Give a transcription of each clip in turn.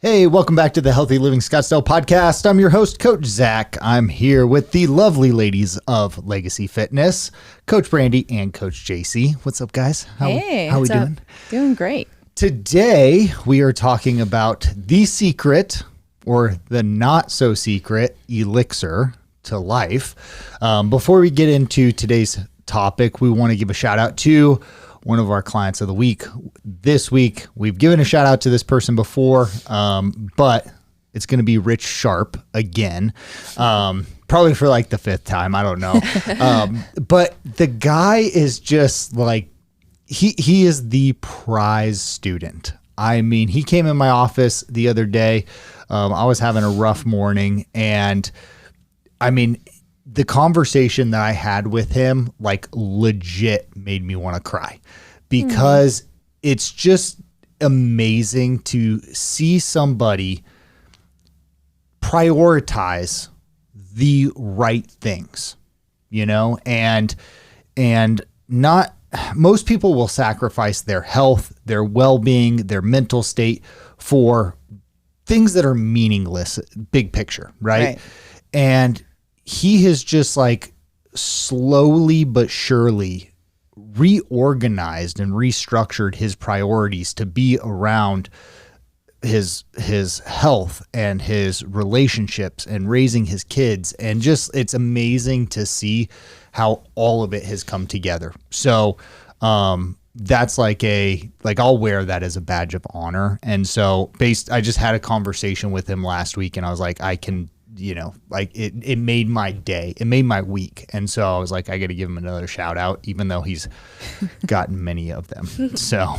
Hey, welcome back to the Healthy Living Scottsdale podcast. I'm your host, Coach Zach. I'm here with the lovely ladies of Legacy Fitness, Coach Brandy and Coach JC. What's up, guys? How we doing? Doing great. Today, we are talking about the secret or the not so secret elixir to life. Before we get into today's topic, we want to give a shout out to one of our clients of the week. This week, we've given a shout out to this person before, but it's going to be Rich Sharp again, probably for like the fifth time. I don't know. But the guy is just like, he is the prize student. I mean, he came in my office the other day. I was having a rough morning, and I mean, the conversation that I had with him, like, legit made me want to cry, because it's just amazing to see somebody prioritize the right things, you know, and not most people will sacrifice their health, their well-being, their mental state for things that are meaningless, big picture, right? And he has just like slowly but surely reorganized and restructured his priorities to be around his health and his relationships and raising his kids. And just, it's amazing to see how all of it has come together. So, that's like I'll wear that as a badge of honor. And so I just had a conversation with him last week, and I was like, I can, you know, like it made my day, it made my week. And so I was like, I got to give him another shout out, even though he's gotten many of them. So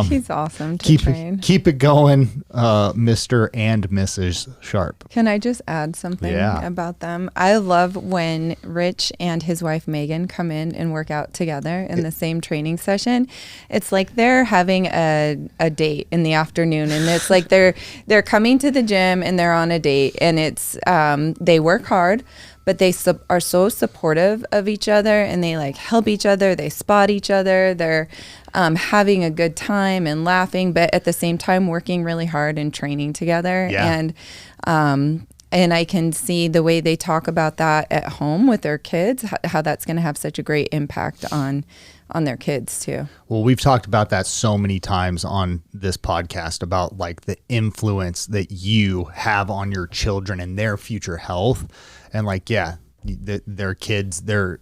he's awesome to train. Keep it going, Mr. and Mrs. Sharp. Can I just add something about them? I love when Rich and his wife Megan come in and work out together in the same training session. It's like they're having a date in the afternoon, and it's like they're coming to the gym and they're on a date, and it's they work hard, but they are so supportive of each other, and they like help each other, they spot each other, they're having a good time and laughing, but at the same time working really hard and training together. And I can see the way they talk about that at home with their kids, how that's going to have such a great impact on their kids too. Well, we've talked about that so many times on this podcast about like the influence that you have on your children and their future health. And like, their kids, they're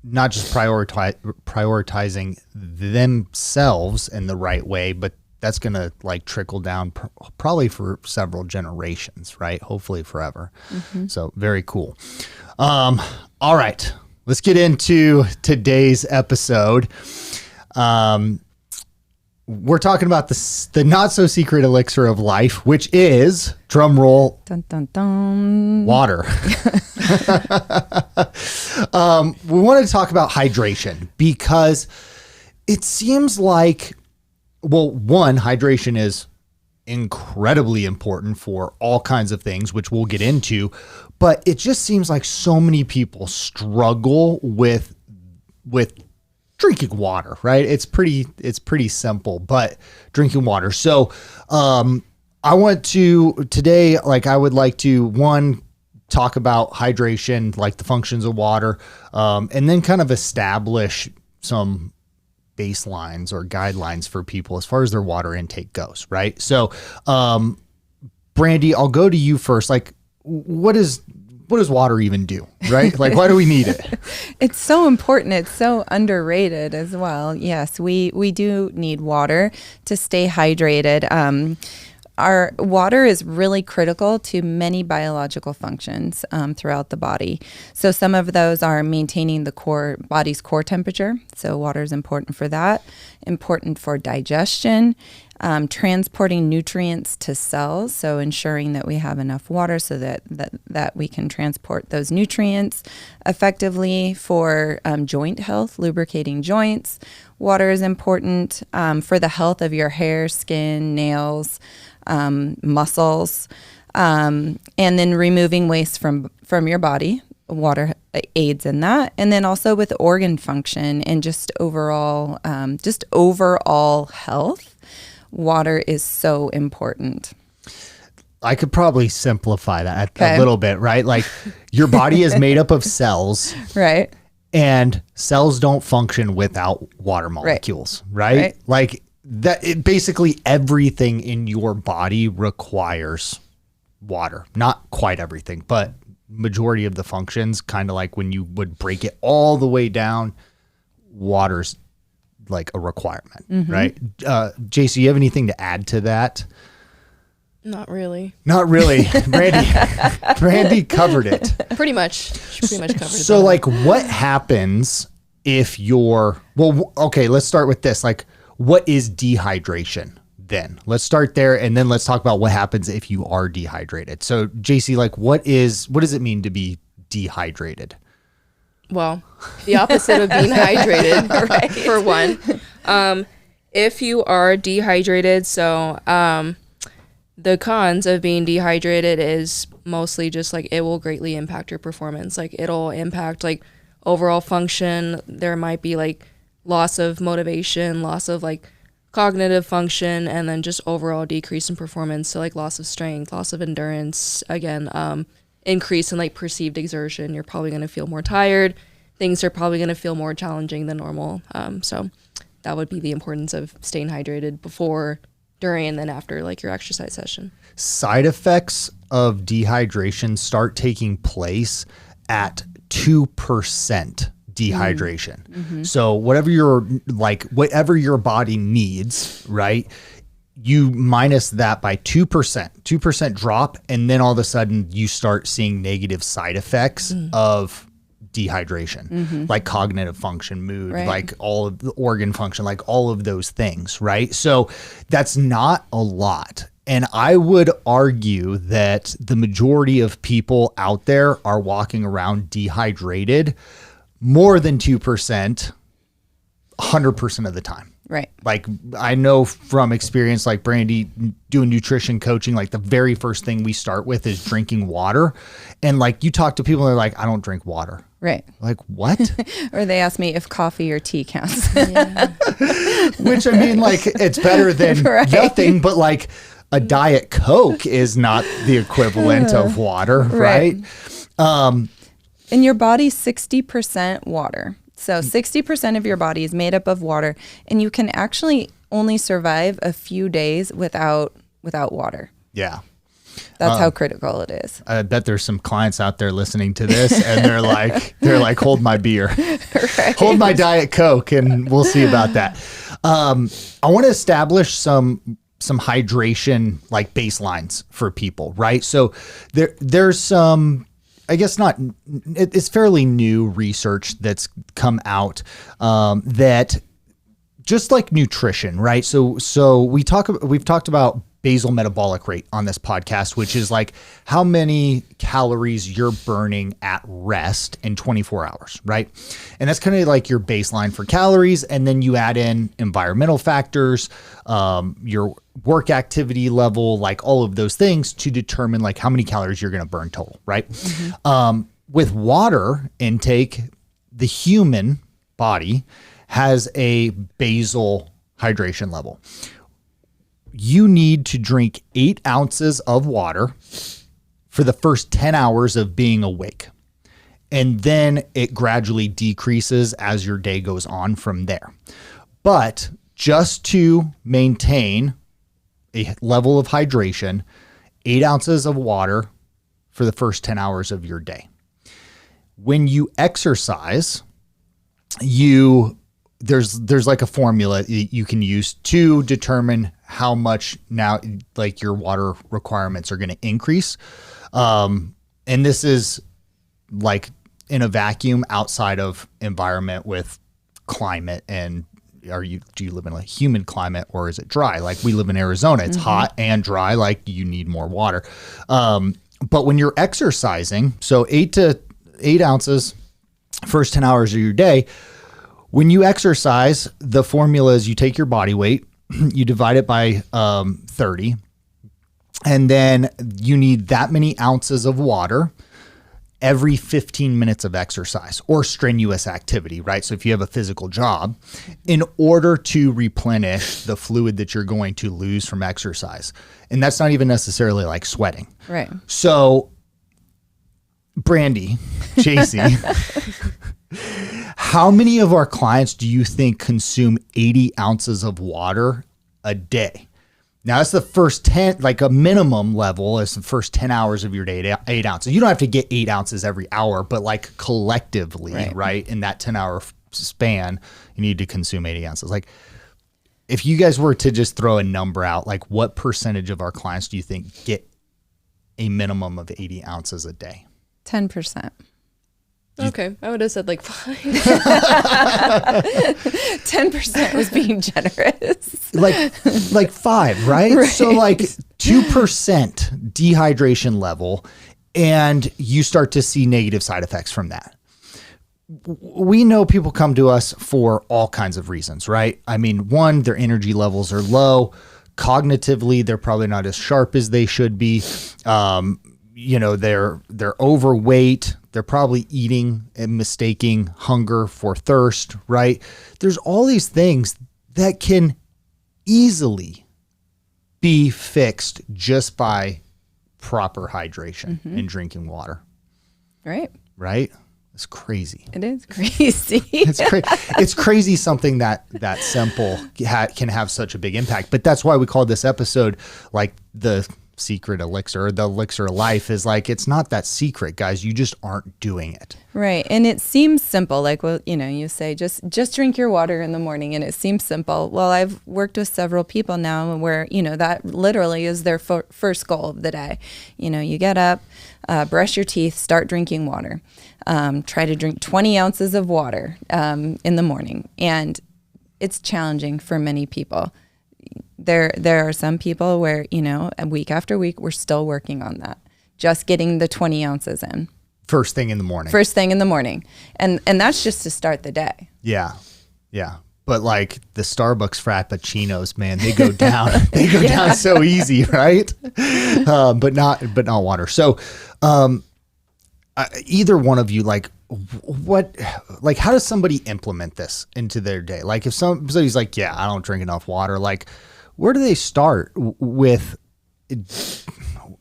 not just prioritizing themselves in the right way, but that's going to like trickle down probably for several generations, right? Hopefully forever. So very cool. All right. Let's get into today's episode. We're talking about the not so secret elixir of life, which is, drum roll, dun, dun, dun, water. We wanted to talk about hydration because it seems like, well, one, hydration is incredibly important for all kinds of things, which we'll get into, but it just seems like so many people struggle with drinking water, right? It's pretty simple, but drinking water. So I want to today, like, I would like to, one, talk about hydration, like the functions of water, and then kind of establish some baselines or guidelines for people as far as their water intake goes, right? So, Brandy, I'll go to you first. Like, what does water even do, right? Like, why do we need it? It's so important. It's so underrated as well. Yes, we do need water to stay hydrated. Our water is really critical to many biological functions throughout the body. So some of those are maintaining the body's core temperature. So water is important for that. Important for digestion, transporting nutrients to cells. So ensuring that we have enough water so that we can transport those nutrients effectively. For joint health, lubricating joints. Water is important for the health of your hair, skin, nails, muscles, and then removing waste from your body. Water aids in that. And then also with organ function and just overall health. water is so important. I could probably simplify that Okay. a little bit, right? Like your body is made up of cells, Right. and cells don't function without water molecules, right? Like that, basically everything in your body requires water. Not quite everything, but majority of the functions, kind of like when you would break it all the way down, water's like a requirement, right? JC, you have anything to add to that? Not really. Not really. Brandy covered it. Pretty much. She pretty much covered it. So like what happens if you're, well, okay, let's start with this. Like what is dehydration then? Let's start there. And then let's talk about what happens if you are dehydrated. So JC, like what does it mean to be dehydrated? Well, the opposite of being hydrated, for one. If you are dehydrated, so the cons of being dehydrated is mostly just like it will greatly impact your performance. Like it'll impact like overall function. There might be like loss of motivation, loss of like cognitive function, and then just overall decrease in performance. So like loss of strength, loss of endurance, again, increase in like perceived exertion. You're probably going to feel more tired. Things are probably going to feel more challenging than normal. So that would be the importance of staying hydrated before, during, and then after like your exercise session. Side effects of dehydration start taking place at 2% dehydration. So whatever your body needs, right? You minus that by 2% drop, and then all of a sudden you start seeing negative side effects of dehydration, like cognitive function, mood, like all of the organ function, like all of those things, right? So that's not a lot. And I would argue that the majority of people out there are walking around dehydrated more than 2%, 100% of the time. Right. Like I know from experience, like Brandy doing nutrition coaching, like the very first thing we start with is drinking water. And like you talk to people and they're like, I don't drink water. Right. Like what? Or they ask me if coffee or tea counts. Which I mean, like it's better than nothing, but like a Diet Coke is not the equivalent of water, right? And your body's 60% water. So 60% of your body is made up of water, and you can actually only survive a few days without water. Yeah. That's how critical it is. I bet there's some clients out there listening to this and they're like, hold my beer, hold my Diet Coke, and we'll see about that. I want to establish some hydration like baselines for people, right? So there's some, I guess it's fairly new research that's come out that just like nutrition, right? So we've talked about basal metabolic rate on this podcast, which is like how many calories you're burning at rest in 24 hours, right? And that's kind of like your baseline for calories. And then you add in environmental factors, your work activity level, like all of those things to determine like how many calories you're going to burn total, right? With water intake, the human body has a basal hydration level. You need to drink 8 ounces of water for the first 10 hours of being awake. And then it gradually decreases as your day goes on from there. But just to maintain a level of hydration, 8 ounces of water for the first 10 hours of your day. When you exercise, there's like a formula you can use to determine how much now like your water requirements are going to increase. And this is like in a vacuum outside of environment with climate. And do you live in a humid climate or is it dry? Like we live in Arizona, it's hot and dry, like you need more water. But when you're exercising, so 8 ounces, first 10 hours of your day. When you exercise, the formula is you take your body weight, you divide it by 30, and then you need that many ounces of water. every 15 minutes of exercise or strenuous activity, right? So if you have a physical job, in order to replenish the fluid that you're going to lose from exercise. And that's not even necessarily like sweating. Right. So Brandy, JC, how many of our clients do you think consume 80 ounces of water a day? Now, that's the first 10, like a minimum level is the first 10 hours of your day, 8 ounces. You don't have to get 8 ounces every hour, but like collectively, right? In that 10-hour span, you need to consume 80 ounces. Like, if you guys were to just throw a number out, like what percentage of our clients do you think get a minimum of 80 ounces a day? 10%. Okay, I would have said like 5. 10% was being generous. Like 5, right? So like 2% dehydration level, and you start to see negative side effects from that. We know people come to us for all kinds of reasons, right? I mean, one, their energy levels are low. Cognitively, they're probably not as sharp as they should be. They're overweight. They're probably eating and mistaking hunger for thirst, right? There's all these things that can easily be fixed just by proper hydration and drinking water. Right. Right? It's crazy. It is crazy. It's crazy something that simple can have such a big impact. But that's why we call this episode like the secret elixir, or the elixir of life. Is like, it's not that secret, guys. You just aren't doing it. Right. And it seems simple. Like, well, you say just drink your water in the morning, and it seems simple. Well, I've worked with several people now where, that literally is their first goal of the day. You get up, brush your teeth, start drinking water. Try to drink 20 ounces of water in the morning. And it's challenging for many people. There are some people where, week after week, we're still working on that. Just getting the 20 ounces in. First thing in the morning. And that's just to start the day. Yeah. Yeah. But like the Starbucks Frappuccinos, man, they go down. They go down so easy, right? But not water. So either one of you, how does somebody implement this into their day? Like if somebody's like, yeah, I don't drink enough water, like where do they start with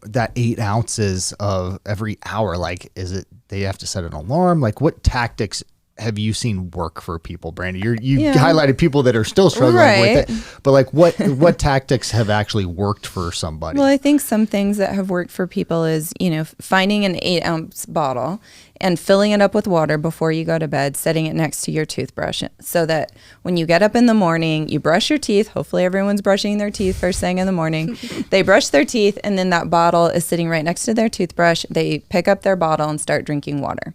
that 8 ounces of every hour? Like, is it, they have to set an alarm? Like what tactics have you seen work for people, Brandy? You highlighted people that are still struggling with it, but like what tactics have actually worked for somebody? Well, I think some things that have worked for people is, finding an 8-ounce bottle and filling it up with water before you go to bed, setting it next to your toothbrush so that when you get up in the morning, you brush your teeth. Hopefully everyone's brushing their teeth first thing in the morning. They brush their teeth, and then that bottle is sitting right next to their toothbrush. They pick up their bottle and start drinking water.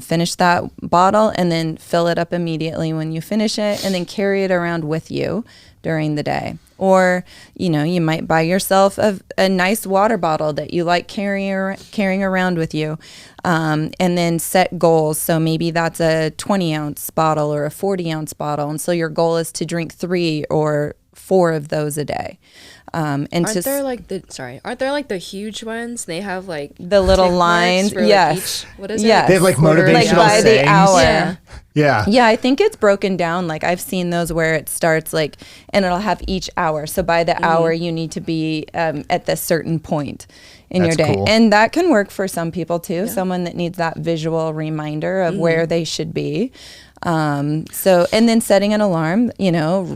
Finish that bottle and then fill it up immediately when you finish it, and then carry it around with you during the day. Or, you might buy yourself a nice water bottle that you like carrying around with you, and then set goals. So maybe that's a 20-ounce bottle or a 40-ounce bottle. And so your goal is to drink 3 or 4 of those a day. Aren't there like the huge ones? They have like the little lines. For yes. Like what is yes. it? They have like motivational like by sayings. the hour. Yeah. Yeah, I think it's broken down. Like I've seen those where it starts like, and it'll have each hour. So by the hour, you need to be at this certain point in your day. Cool. And that can work for some people too. Yeah. Someone that needs that visual reminder of where they should be. And then setting an alarm,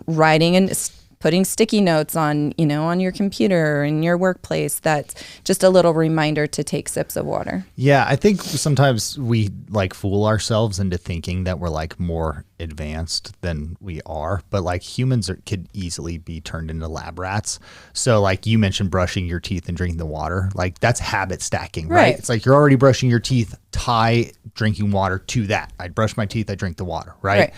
writing and putting sticky notes on, on your computer or in your workplace. That's just a little reminder to take sips of water. Yeah, I think sometimes we like fool ourselves into thinking that we're like more advanced than we are, but like humans could easily be turned into lab rats. So like you mentioned brushing your teeth and drinking the water, like that's habit stacking, right? It's like you're already brushing your teeth, tie drinking water to that. I brush my teeth, I drink the water, right?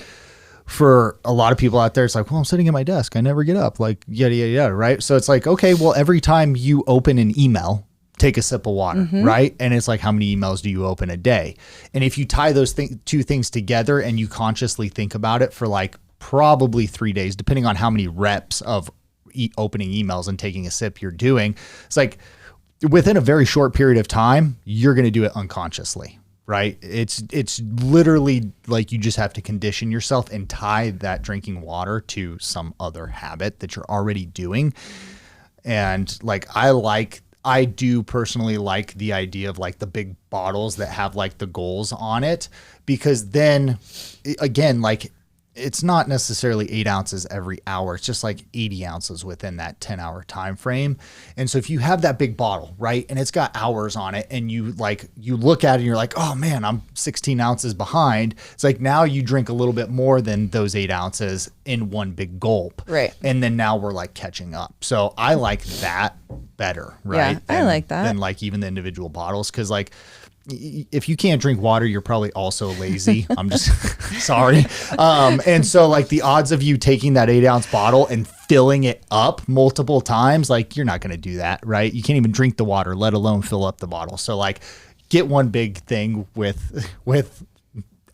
For a lot of people out there, it's like, well, I'm sitting at my desk, I never get up, like yada, yada, yada, right? So it's like, okay, well, every time you open an email, take a sip of water, right? And it's like, how many emails do you open a day? And if you tie those two things together and you consciously think about it for like probably 3 days, depending on how many reps of opening emails and taking a sip you're doing, it's like within a very short period of time, you're going to do it unconsciously, right? It's literally like you just have to condition yourself and tie that drinking water to some other habit that you're already doing. And like, I do personally like the idea of like the big bottles that have like the goals on it, because then again, like it's not necessarily 8 ounces every hour. It's just like 80 ounces within that 10-hour time frame. And so if you have that big bottle, right, and it's got hours on it, and you look at it and you're like, oh man, I'm 16 ounces behind. It's like now you drink a little bit more than those 8 ounces in one big gulp. Right. And then now we're like catching up. So I like that better, right? Yeah, I like that. Than like even the individual bottles. Cause like, if you can't drink water, you're probably also lazy. I'm just sorry. And so like the odds of you taking that 8-ounce bottle and filling it up multiple times, like you're not going to do that, right? You can't even drink the water, let alone fill up the bottle. So like get one big thing with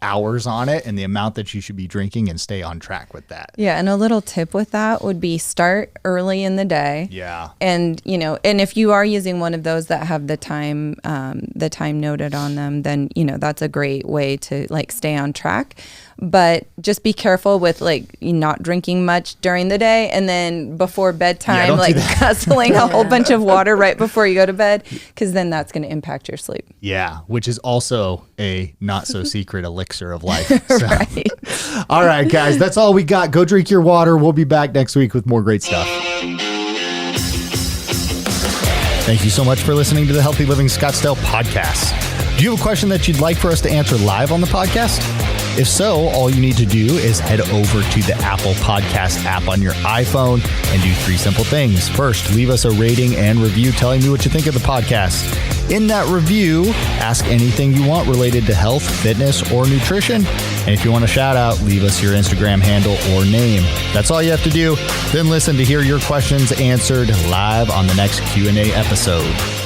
hours on it and the amount that you should be drinking, and stay on track with that. Yeah. And a little tip with that would be start early in the day. Yeah. And, and if you are using one of those that have the time noted on them, then, that's a great way to like stay on track. But just be careful with like not drinking much during the day, and then before bedtime, like guzzling a whole bunch of water right before you go to bed, because then that's going to impact your sleep. Yeah, which is also a not so secret elixir of life. So. Right. All right, guys, that's all we got. Go drink your water. We'll be back next week with more great stuff. Thank you so much for listening to the Healthy Living Scottsdale podcast. Do you have a question that you'd like for us to answer live on the podcast? If so, all you need to do is head over to the Apple Podcast app on your iPhone and do 3 simple things. First, leave us a rating and review telling me what you think of the podcast. In that review, ask anything you want related to health, fitness, or nutrition. And if you want a shout out, leave us your Instagram handle or name. That's all you have to do. Then listen to hear your questions answered live on the next Q&A episode.